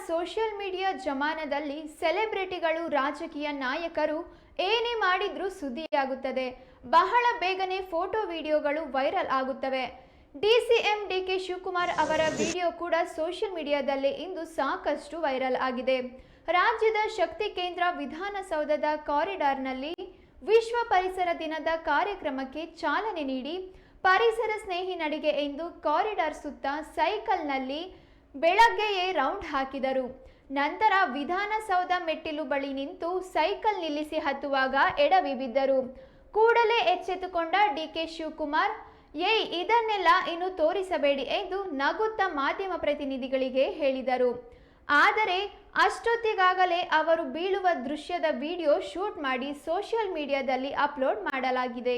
Social media ಜಮಾನದಲ್ಲಿ ಸೆಲೆಬ್ರಿಟಿಗಳು ರಾಜಕೀಯ ನಾಯಕರು ಏನೇ ಮಾಡಿದ್ರೂ ಸುದ್ದಿಯಾಗುತ್ತದೆ. ಬಹಳ ಬೇಗನೆ ಫೋಟೋ ವಿಡಿಯೋಗಳು ವೈರಲ್ ಆಗುತ್ತವೆ. ಡಿಸಿಎಂ ಡಿಕೆ ಶಿವಕುಮಾರ್ ಅವರ ವಿಡಿಯೋ ಕೂಡ ಸೋಷಿಯಲ್ ಮೀಡಿಯಾದಲ್ಲಿ ಇಂದು ಸಾಕಷ್ಟು ವೈರಲ್ ಆಗಿದೆ. ರಾಜ್ಯದ ಶಕ್ತಿ ಕೇಂದ್ರ ವಿಧಾನಸೌಧದ ಕಾರಿಡಾರ್ನಲ್ಲಿ ವಿಶ್ವ ಪರಿಸರ ದಿನದ ಕಾರ್ಯಕ್ರಮಕ್ಕೆ ಚಾಲನೆ ನೀಡಿ ಪರಿಸರ ಸ್ನೇಹಿ ನಡಿಗೆ ಎಂದು ಕಾರಿಡಾರ್ ಸುತ್ತ ಸೈಕಲ್ನಲ್ಲಿ ಬೆಳಗ್ಗೆಯೇ ರೌಂಡ್ ಹಾಕಿದರು. ನಂತರ ವಿಧಾನಸೌಧ ಮೆಟ್ಟಿಲು ಬಳಿ ನಿಂತು ಸೈಕಲ್ ನಿಲ್ಲಿಸಿ ಹತ್ತುವಾಗ ಎಡವಿ ಬಿದ್ದರು. ಕೂಡಲೇ ಎಚ್ಚೆತ್ತುಕೊಂಡ ಡಿಕೆ ಶಿವಕುಮಾರ್, ಇದನ್ನೆಲ್ಲ ಇನ್ನು ತೋರಿಸಬೇಡಿ ಎಂದು ನಗುತ್ತಾ ಮಾಧ್ಯಮ ಪ್ರತಿನಿಧಿಗಳಿಗೆ ಹೇಳಿದರು. ಆದರೆ ಅಷ್ಟೊತ್ತಿಗಾಗಲೇ ಅವರು ಬೀಳುವ ದೃಶ್ಯದ ವಿಡಿಯೋ ಶೂಟ್ ಮಾಡಿ ಸೋಷಿಯಲ್ ಮೀಡಿಯಾದಲ್ಲಿ ಅಪ್ಲೋಡ್ ಮಾಡಲಾಗಿದೆ.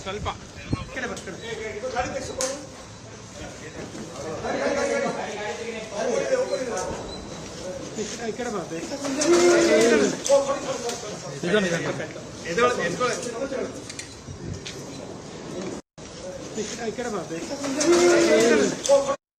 ಸ್ವಲ್ಪ ಈ ಕಡೆ